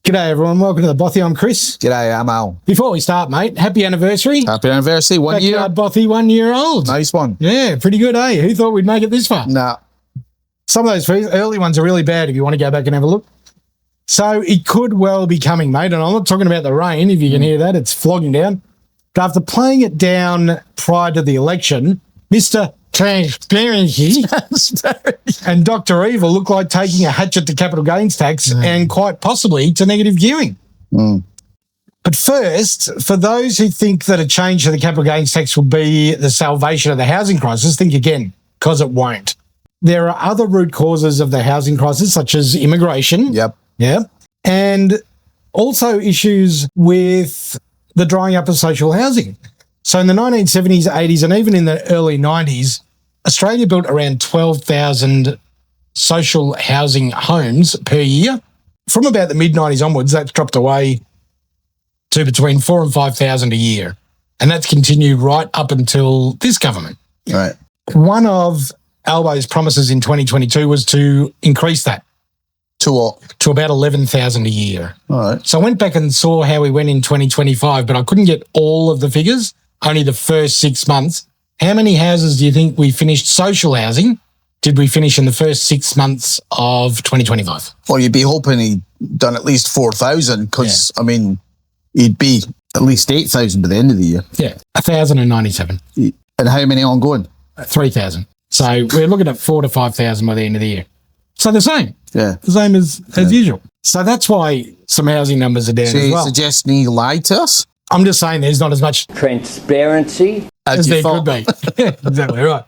G'day everyone, welcome to the Bothy. I'm Chris. G'day, I'm Al. Before we start, mate, happy anniversary. Happy anniversary, 1 year. Backyard Bothy, 1 year old. Nice one. Yeah, pretty good, eh? Who thought we'd make it this far? Nah. Some of those early ones are really bad if you want to go back and have a look. So it could well be coming, mate, and I'm not talking about the rain, if you can hear that, it's flogging down. But after playing it down prior to the election, Mr. Transparency and Dr. Evil look like taking a hatchet to capital gains tax and quite possibly to negative gearing. But first, for those who think that a change to the capital gains tax will be the salvation of the housing crisis, think again, because it won't. There are other root causes of the housing crisis, such as immigration. Yep. Yeah. And also issues with the drying up of social housing. So in the 1970s, 80s, and even in the early 90s, Australia built around 12,000 social housing homes per year. From about the mid-90s onwards, that's dropped away to between 4,000 and 5,000 a year. And that's continued right up until this government. Right. One of Albo's promises in 2022 was to increase that. To what? To about 11,000 a year. All right. So I went back and saw how we went in 2025, but I couldn't get all of the figures, only the first 6 months. How many houses do you think we finished social housing did we finish in the first 6 months of 2025? Well, you'd be hoping he'd done at least 4,000 because, I mean, he'd be at least 8,000 by the end of the year. Yeah, 1,097. And how many ongoing? 3,000. So we're looking at 4,000 to 5,000 by the end of the year. So the same. Yeah. The same as usual. So that's why some housing numbers are down So as you well. suggesting he lied to us? I'm just saying there's not as much transparency as there could be. Yeah, exactly right.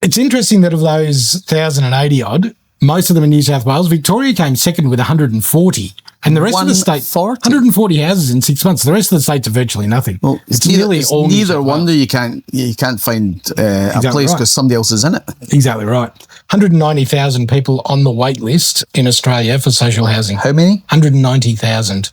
It's interesting that of those 1,080 odd, most of them in New South Wales, Victoria came second with 140. And the rest of the state, 140 houses in 6 months. The rest of the states are virtually nothing. Well, it's neither wonder you can't find a place because somebody else is in it. Exactly right. 190,000 people on the wait list in Australia for social housing. How many? 190,000.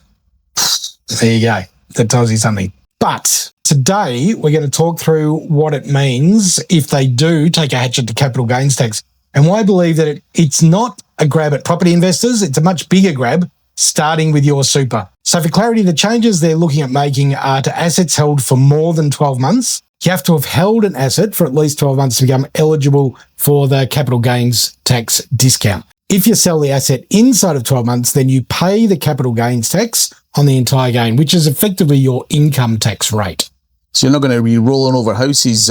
There you go. That tells you something. But today we're going to talk through what it means if they do take a hatchet to capital gains tax and why I believe that it's not a grab at property investors. It's a much bigger grab, starting with your super. So for clarity, the changes they're looking at making are to assets held for more than 12 months. You have to have held an asset for at least 12 months to become eligible for the capital gains tax discount. If you sell the asset inside of 12 months, then you pay the capital gains tax on the entire gain, which is effectively your income tax rate. So you're not going to be rolling over houses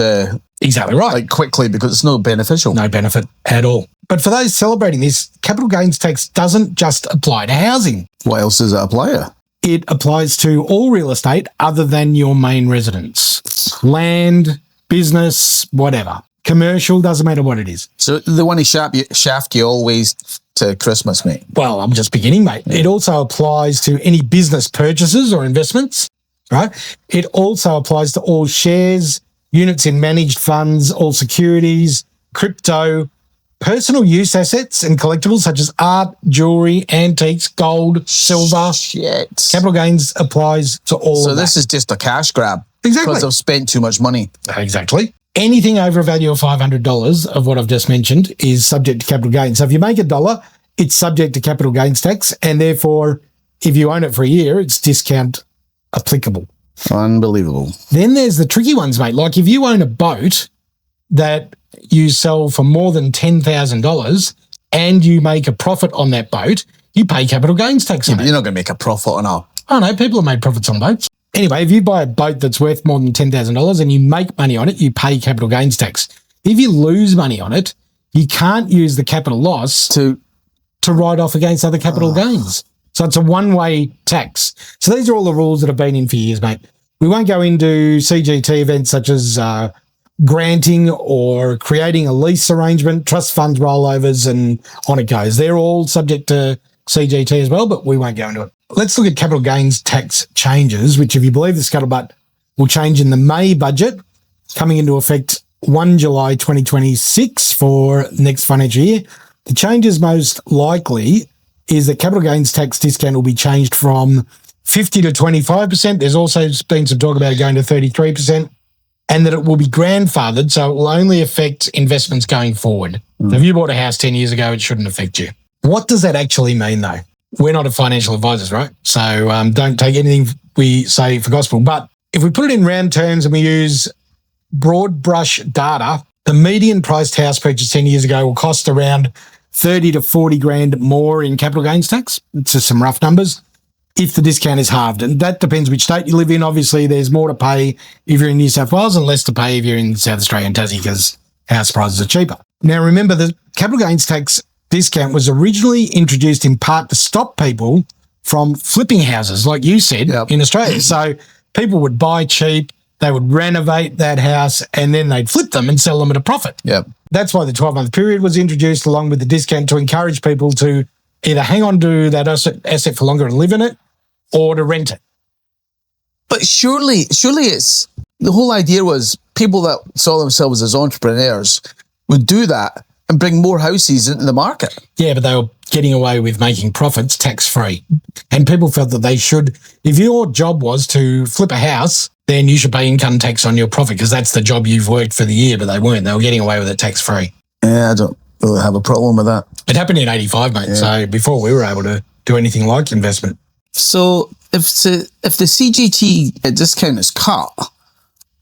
exactly right. Like quickly because it's not beneficial. No benefit at all. But for those celebrating this, capital gains tax doesn't just apply to housing. What else does it apply to? It applies to all real estate other than your main residence. Land, business, whatever. Commercial, doesn't matter what it is. So they want to shaft you always to Christmas, mate. Well, I'm just beginning, mate. Yeah. It also applies to any business purchases or investments, right? It also applies to all shares, units in managed funds, all securities, crypto, personal use assets and collectibles such as art, jewelry, antiques, gold, silver. Shit. Capital gains applies to all of that. So this is just a cash grab. Exactly. Because they've spent too much money. Exactly. Anything over a value of $500 of what I've just mentioned is subject to capital gains. So if you make $1, it's subject to capital gains tax, and therefore, if you own it for a year, it's discount applicable. Unbelievable. Then there's the tricky ones, mate. Like if you own a boat that you sell for more than $10,000 and you make a profit on that boat, you pay capital gains tax on it. You're not going to make a profit on it. Oh, no, people have made profits on boats. Anyway, if you buy a boat that's worth more than $10,000 and you make money on it, you pay capital gains tax. If you lose money on it, you can't use the capital loss to write off against other capital gains. So it's a one-way tax. So these are all the rules that have been in for years, mate. We won't go into CGT events such as granting or creating a lease arrangement, trust funds rollovers, and on it goes. They're all subject to CGT as well, but we won't go into it. Let's look at capital gains tax changes, which if you believe the scuttlebutt will change in the May budget, coming into effect 1 July 2026 for next financial year. The changes most likely is that capital gains tax discount will be changed from 50 to 25%. There's also been some talk about it going to 33%, and that it will be grandfathered, so it will only affect investments going forward. So if you bought a house 10 years ago, it shouldn't affect you. What does that actually mean, though? we're not a financial advisors, right? So don't take anything we say for gospel. But if we put it in round terms and we use broad brush data, the median priced house purchase 10 years ago will cost around 30 to 40 grand more in capital gains tax. It's just some rough numbers if the discount is halved. And that depends which state you live in. Obviously, there's more to pay if you're in New South Wales and less to pay if you're in South Australia and Tassie because house prices are cheaper. Now, remember, the capital gains tax discount was originally introduced in part to stop people from flipping houses, like you said, in Australia. So people would buy cheap, they would renovate that house, and then they'd flip them and sell them at a profit. Yep. That's why the 12-month period was introduced along with the discount to encourage people to either hang on to that asset for longer and live in it or to rent it. But surely it's the whole idea was people that saw themselves as entrepreneurs would do that and bring more houses into the market. Yeah, but they were getting away with making profits tax-free. And people felt that they should, if your job was to flip a house, then you should pay income tax on your profit because that's the job you've worked for the year, but they weren't. They were getting away with it tax-free. Yeah, I don't really have a problem with that. It happened in 85, mate, so before we were able to do anything like investment. So if the CGT discount is cut,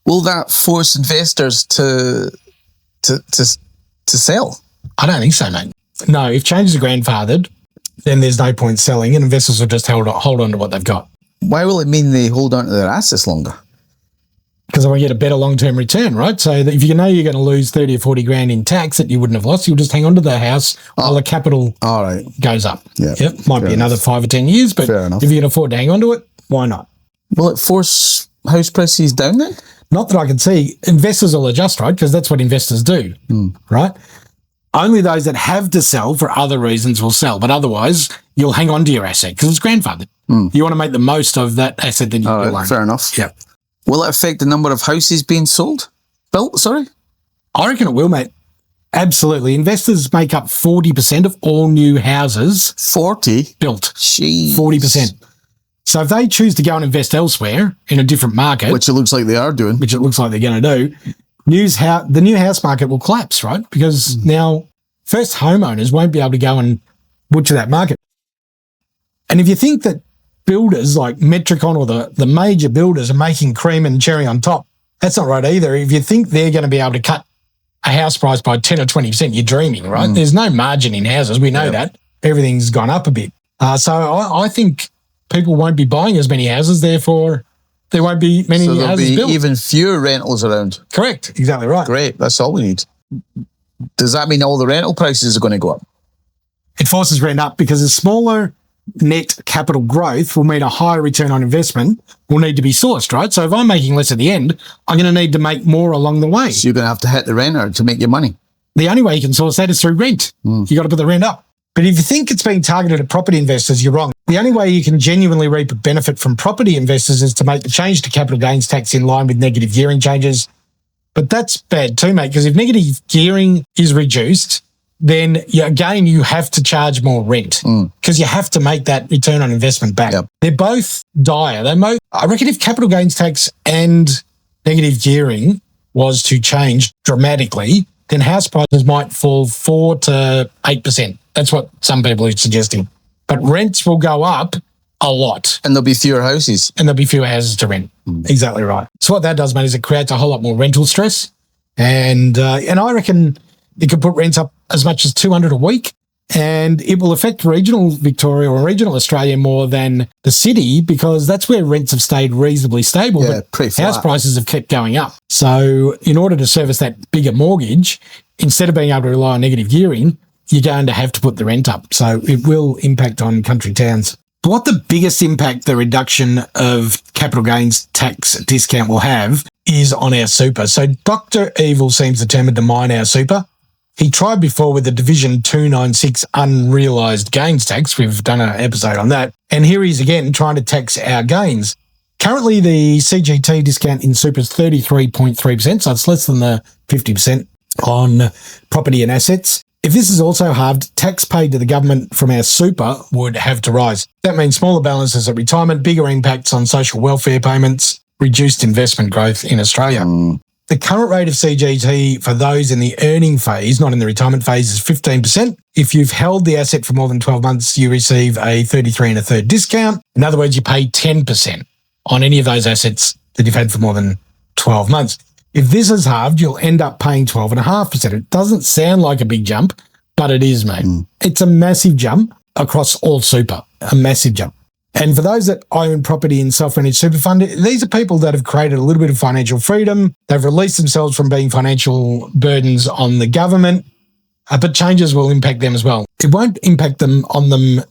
will that force investors to sell? I don't think so, mate. No, if changes are grandfathered, then there's no point selling and investors will just hold on to what they've got. Why will it mean they hold on to their assets longer? Because they want to get a better long-term return, right? So that if you know you're going to lose 30 or 40 grand in tax that you wouldn't have lost, you'll just hang on to the house while the capital goes up. Yeah. Yep. Might be another 5 or 10 years, but if you can afford to hang on to it, why not? Will it force house prices down then? Not that I can see. Investors will adjust, right? Because that's what investors do, right? Only those that have to sell for other reasons will sell, but otherwise you'll hang on to your asset because it's grandfathered. You want to make the most of that asset that you own. Fair enough. Yeah. Will it affect the number of houses being built? Sorry? I reckon it will, mate. Absolutely. Investors make up 40% of all new houses 40 built. Jeez. 40%. So if they choose to go and invest elsewhere in a different market, which it looks like they are doing, which it looks like they're going to do, the new house market will collapse, right? Because now first homeowners won't be able to go and butcher that market. And if you think that builders like Metricon or the major builders are making cream and cherry on top, that's not right either. If you think they're going to be able to cut a house price by 10 or 20%, you're dreaming, right? There's no margin in houses. We know that. Everything's gone up a bit. So I think people won't be buying as many houses, therefore there won't be many houses built. So there'll be even fewer rentals around. Correct. Exactly right. Great. That's all we need. Does that mean all the rental prices are going to go up? It forces rent up because a smaller net capital growth will mean a higher return on investment will need to be sourced, right? So if I'm making less at the end, I'm going to need to make more along the way. So you're going to have to hit the renter to make your money. The only way you can source that is through rent. You got to put the rent up. But if you think it's being targeted at property investors, you're wrong. The only way you can genuinely reap a benefit from property investors is to make the change to capital gains tax in line with negative gearing changes. But that's bad too, mate, because if negative gearing is reduced, then again, you have to charge more rent because you have to make that return on investment back. Yep. They're both dire. I reckon if capital gains tax and negative gearing was to change dramatically, then house prices might fall 4 to 8%. That's what some people are suggesting. But rents will go up a lot. And there'll be fewer houses. And there'll be fewer houses to rent. Exactly right. So what that does, mate, is it creates a whole lot more rental stress. And I reckon it could put rents up as much as $200 a week. And it will affect regional Victoria or regional Australia more than the city because that's where rents have stayed reasonably stable. Yeah, but pretty flat. House prices have kept going up. So in order to service that bigger mortgage, instead of being able to rely on negative gearing, you're going to have to put the rent up. So it will impact on country towns. But what the biggest impact the reduction of capital gains tax discount will have is on our super. So Dr. Evil seems determined to mine our super. He tried before with the Division 296 unrealised gains tax. We've done an episode on that. And here he's again trying to tax our gains. Currently, the CGT discount in super is 33.3%, so it's less than the 50% on property and assets. If this is also halved, tax paid to the government from our super would have to rise. That means smaller balances at retirement, bigger impacts on social welfare payments, reduced investment growth in Australia. The current rate of CGT for those in the earning phase, not in the retirement phase, is 15%. If you've held the asset for more than 12 months, you receive a 33 1/3 discount. In other words, you pay 10% on any of those assets that you've had for more than 12 months. If this is halved, you'll end up paying 12.5%. It doesn't sound like a big jump, but it is, mate. It's a massive jump across all super, a massive jump. And for those that own property in self-managed super fund, these are people that have created a little bit of financial freedom. They've released themselves from being financial burdens on the government, but changes will impact them as well. It won't impact them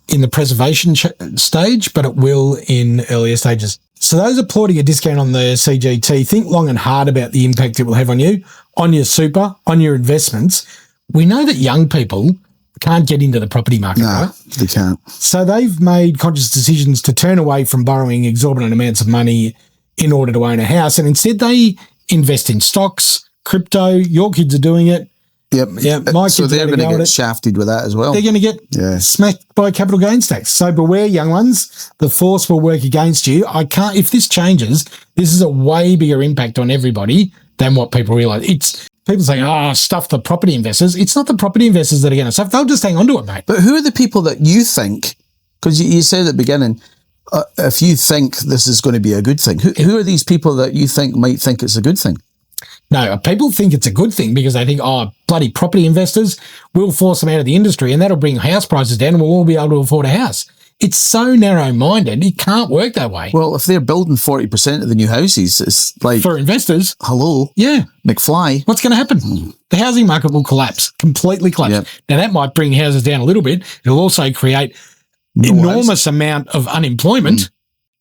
in the preservation stage, but it will in earlier stages. So those applauding a discount on the CGT, think long and hard about the impact it will have on you, on your super, on your investments. We know that young people can't get into the property market, right? They can't. So they've made conscious decisions to turn away from borrowing exorbitant amounts of money in order to own a house, and instead they invest in stocks, crypto. Your kids are doing it. Yep. Yeah, my kids so they're going to get it. shafted with that as well. They're going to get smacked by capital gains tax. So beware, young ones. The force will work against you. If this changes, this is a way bigger impact on everybody than what people realise. It's people saying, stuff the property investors. It's not the property investors that are going to suffer. They'll just hang on to it, mate. But who are the people that you think, because you said at the beginning, if you think this is going to be a good thing, who are these people that you think might think it's a good thing? No, people think it's a good thing because they think, bloody property investors, we'll force them out of the industry and that'll bring house prices down and we'll all be able to afford a house. It's so narrow-minded, it can't work that way. Well, if they're building 40% of the new houses, it's like... For investors. Hello. Yeah. McFly. What's going to happen? The housing market will collapse, completely collapse. Yep. Now, that might bring houses down a little bit. It'll also create enormous amount of unemployment.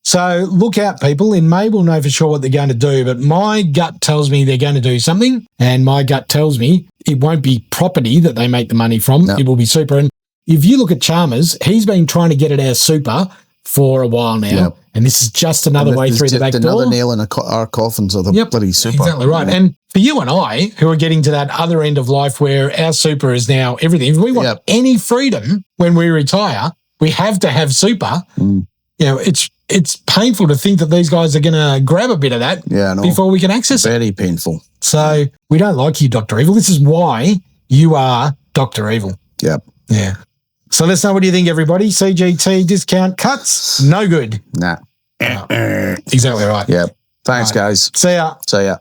So look out, people. In May, we'll know for sure what they're going to do. But my gut tells me they're going to do something. And my gut tells me it won't be property that they make the money from. No. It will be super. And if you look at Chalmers, he's been trying to get it out of super for a while now. Yep. And this is just another way through the back door. Another nail in our coffins of the bloody super. Exactly right. Yeah. And for you and I, who are getting to that other end of life where our super is now everything, if we want any freedom when we retire, we have to have super. It's painful to think that these guys are going to grab a bit of that before we can access it. Very painful. So we don't like you, Dr. Evil. This is why you are Dr. Evil. Yep. Yeah. So let's know what do you think, everybody. CGT discount cuts, no good. Nah. Exactly right. Yep. Thanks, guys. See ya. See ya.